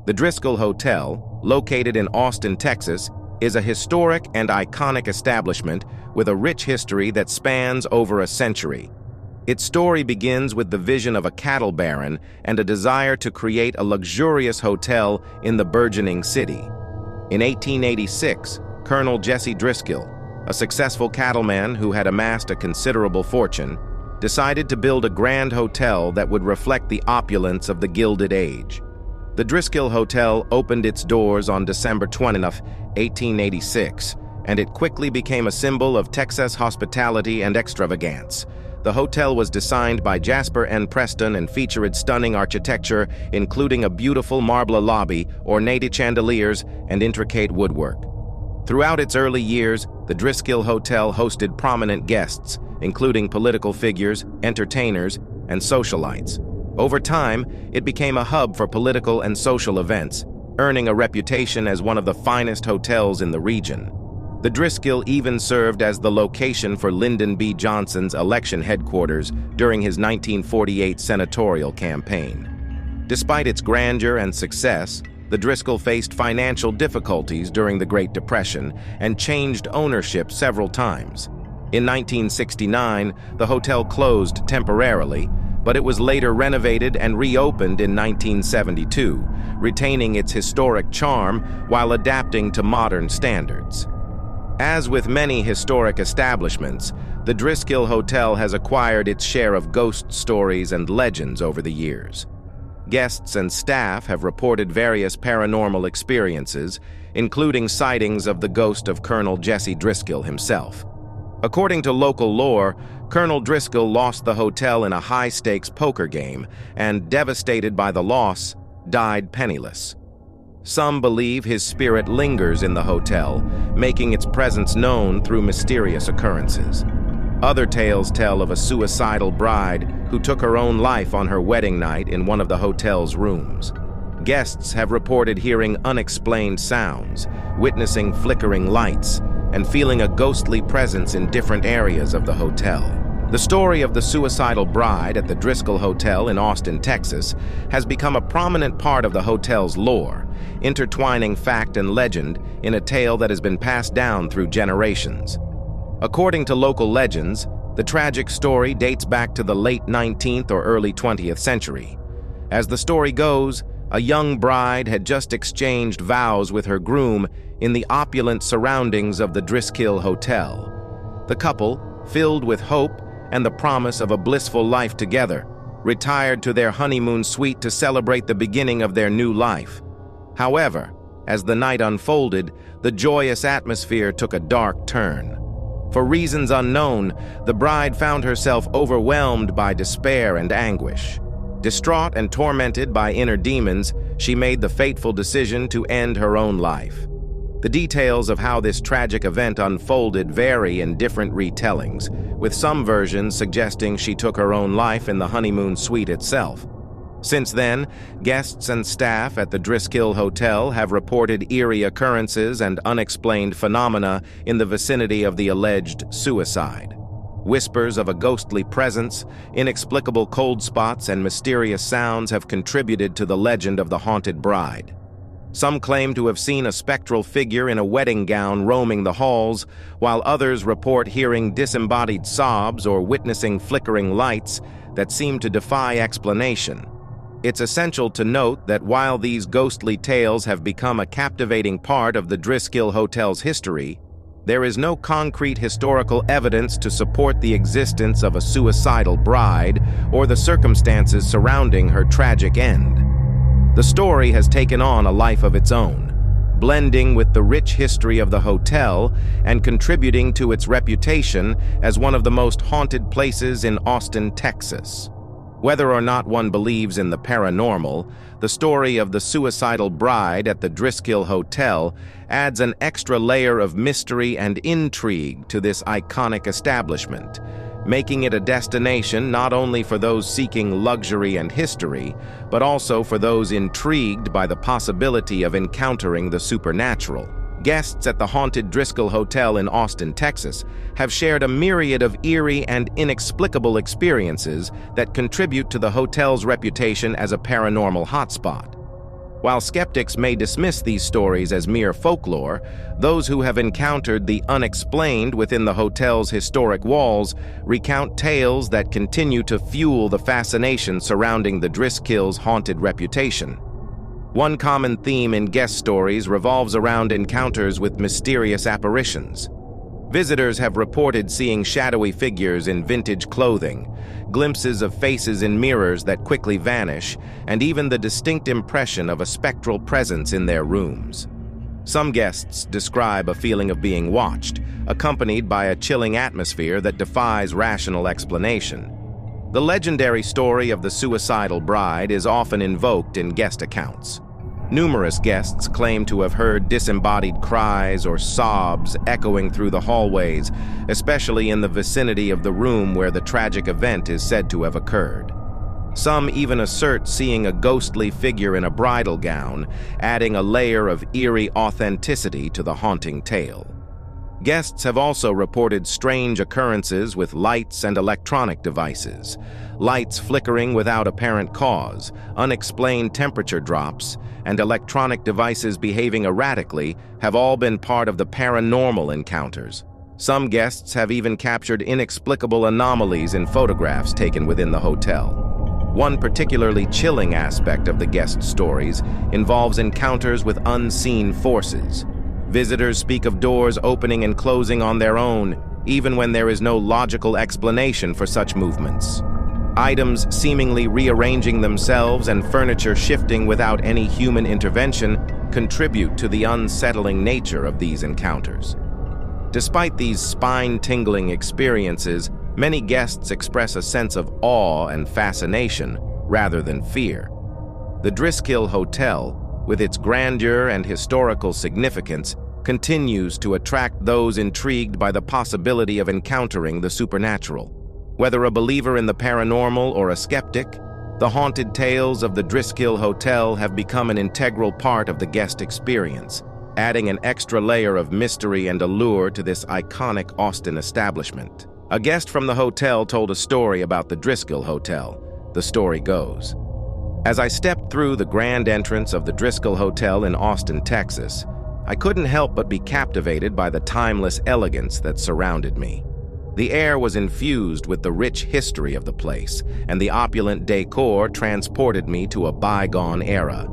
The Driskill Hotel, located in Austin, Texas, is a historic and iconic establishment with a rich history that spans over a century. Its story begins with the vision of a cattle baron and a desire to create a luxurious hotel in the burgeoning city. In 1886, Colonel Jesse Driskill, a successful cattleman who had amassed a considerable fortune, decided to build a grand hotel that would reflect the opulence of the Gilded Age. The Driskill Hotel opened its doors on December 20th, 1886, and it quickly became a symbol of Texas hospitality and extravagance. The hotel was designed by Jasper N. Preston and featured stunning architecture, including a beautiful marble lobby, ornate chandeliers, and intricate woodwork. Throughout its early years, the Driskill Hotel hosted prominent guests, including political figures, entertainers, and socialites. Over time, it became a hub for political and social events, earning a reputation as one of the finest hotels in the region. The Driskill even served as the location for Lyndon B. Johnson's election headquarters during his 1948 senatorial campaign. Despite its grandeur and success, the Driskill faced financial difficulties during the Great Depression and changed ownership several times. In 1969, the hotel closed temporarily, but it was later renovated and reopened in 1972, retaining its historic charm while adapting to modern standards. As with many historic establishments, the Driskill Hotel has acquired its share of ghost stories and legends over the years. Guests and staff have reported various paranormal experiences, including sightings of the ghost of Colonel Jesse Driskill himself. According to local lore, Colonel Driskill lost the hotel in a high-stakes poker game and, devastated by the loss, died penniless. Some believe his spirit lingers in the hotel, making its presence known through mysterious occurrences. Other tales tell of a suicidal bride who took her own life on her wedding night in one of the hotel's rooms. Guests have reported hearing unexplained sounds, witnessing flickering lights, and feeling a ghostly presence in different areas of the hotel. The story of the suicidal bride at the Driskill Hotel in Austin, Texas, has become a prominent part of the hotel's lore, intertwining fact and legend in a tale that has been passed down through generations. According to local legends, the tragic story dates back to the late 19th or early 20th century. As the story goes, a young bride had just exchanged vows with her groom in the opulent surroundings of the Driskill Hotel. The couple, filled with hope and the promise of a blissful life together, retired to their honeymoon suite to celebrate the beginning of their new life. However, as the night unfolded, the joyous atmosphere took a dark turn. For reasons unknown, the bride found herself overwhelmed by despair and anguish. Distraught and tormented by inner demons, she made the fateful decision to end her own life. The details of how this tragic event unfolded vary in different retellings, with some versions suggesting she took her own life in the honeymoon suite itself. Since then, guests and staff at the Driskill Hotel have reported eerie occurrences and unexplained phenomena in the vicinity of the alleged suicide. Whispers of a ghostly presence, inexplicable cold spots, and mysterious sounds have contributed to the legend of the haunted bride. Some claim to have seen a spectral figure in a wedding gown roaming the halls, while others report hearing disembodied sobs or witnessing flickering lights that seem to defy explanation. It's essential to note that while these ghostly tales have become a captivating part of the Driskill Hotel's history, there is no concrete historical evidence to support the existence of a suicidal bride or the circumstances surrounding her tragic end. The story has taken on a life of its own, blending with the rich history of the hotel and contributing to its reputation as one of the most haunted places in Austin, Texas. Whether or not one believes in the paranormal, the story of the suicidal bride at the Driskill Hotel adds an extra layer of mystery and intrigue to this iconic establishment, making it a destination not only for those seeking luxury and history, but also for those intrigued by the possibility of encountering the supernatural. Guests at the haunted Driskill Hotel in Austin, Texas, have shared a myriad of eerie and inexplicable experiences that contribute to the hotel's reputation as a paranormal hotspot. While skeptics may dismiss these stories as mere folklore, those who have encountered the unexplained within the hotel's historic walls recount tales that continue to fuel the fascination surrounding the Driskill's haunted reputation. One common theme in guest stories revolves around encounters with mysterious apparitions. Visitors have reported seeing shadowy figures in vintage clothing, glimpses of faces in mirrors that quickly vanish, and even the distinct impression of a spectral presence in their rooms. Some guests describe a feeling of being watched, accompanied by a chilling atmosphere that defies rational explanation. The legendary story of the suicidal bride is often invoked in guest accounts. Numerous guests claim to have heard disembodied cries or sobs echoing through the hallways, especially in the vicinity of the room where the tragic event is said to have occurred. Some even assert seeing a ghostly figure in a bridal gown, adding a layer of eerie authenticity to the haunting tale. Guests have also reported strange occurrences with lights and electronic devices. Lights flickering without apparent cause, unexplained temperature drops, and electronic devices behaving erratically have all been part of the paranormal encounters. Some guests have even captured inexplicable anomalies in photographs taken within the hotel. One particularly chilling aspect of the guest stories involves encounters with unseen forces. Visitors speak of doors opening and closing on their own, even when there is no logical explanation for such movements. Items seemingly rearranging themselves and furniture shifting without any human intervention contribute to the unsettling nature of these encounters. Despite these spine-tingling experiences, many guests express a sense of awe and fascination rather than fear. The Driskill Hotel, with its grandeur and historical significance, continues to attract those intrigued by the possibility of encountering the supernatural. Whether a believer in the paranormal or a skeptic, the haunted tales of the Driskill Hotel have become an integral part of the guest experience, adding an extra layer of mystery and allure to this iconic Austin establishment. A guest from the hotel told a story about the Driskill Hotel. The story goes: as I stepped through the grand entrance of the Driskill Hotel in Austin, Texas, I couldn't help but be captivated by the timeless elegance that surrounded me. The air was infused with the rich history of the place, and the opulent decor transported me to a bygone era.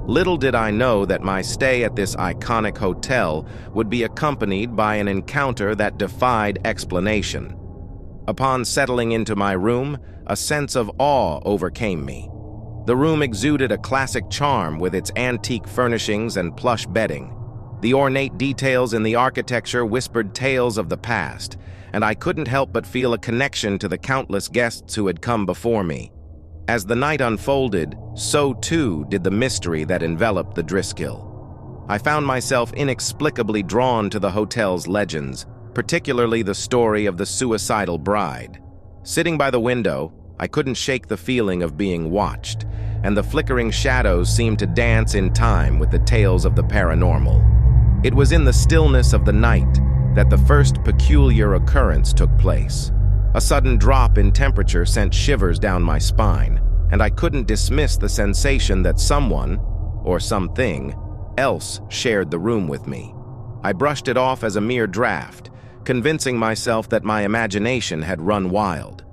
Little did I know that my stay at this iconic hotel would be accompanied by an encounter that defied explanation. Upon settling into my room, a sense of awe overcame me. The room exuded a classic charm with its antique furnishings and plush bedding. The ornate details in the architecture whispered tales of the past, and I couldn't help but feel a connection to the countless guests who had come before me. As the night unfolded, so too did the mystery that enveloped the Driskill. I found myself inexplicably drawn to the hotel's legends, particularly the story of the suicidal bride. Sitting by the window, I couldn't shake the feeling of being watched, and the flickering shadows seemed to dance in time with the tales of the paranormal. It was in the stillness of the night that the first peculiar occurrence took place. A sudden drop in temperature sent shivers down my spine, and I couldn't dismiss the sensation that someone, or something, else shared the room with me. I brushed it off as a mere draft, convincing myself that my imagination had run wild.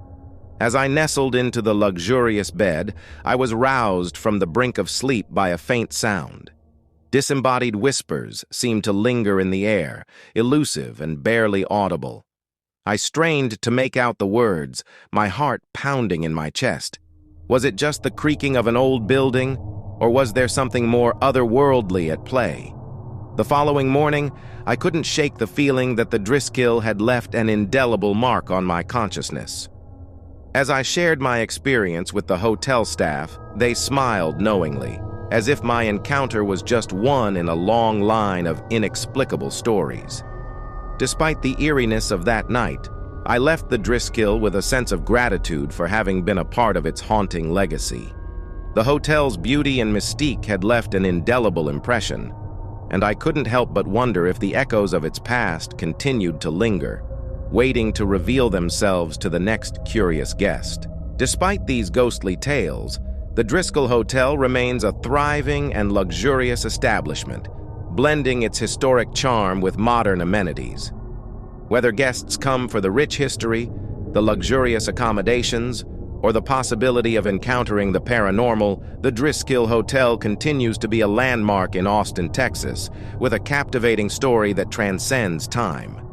As I nestled into the luxurious bed, I was roused from the brink of sleep by a faint sound. Disembodied whispers seemed to linger in the air, elusive and barely audible. I strained to make out the words, my heart pounding in my chest. Was it just the creaking of an old building, or was there something more otherworldly at play? The following morning, I couldn't shake the feeling that the Driskill had left an indelible mark on my consciousness. As I shared my experience with the hotel staff, they smiled knowingly, as if my encounter was just one in a long line of inexplicable stories. Despite the eeriness of that night, I left the Driskill with a sense of gratitude for having been a part of its haunting legacy. The hotel's beauty and mystique had left an indelible impression, and I couldn't help but wonder if the echoes of its past continued to linger, waiting to reveal themselves to the next curious guest. Despite these ghostly tales, the Driskill Hotel remains a thriving and luxurious establishment, blending its historic charm with modern amenities. Whether guests come for the rich history, the luxurious accommodations, or the possibility of encountering the paranormal, the Driskill Hotel continues to be a landmark in Austin, Texas, with a captivating story that transcends time.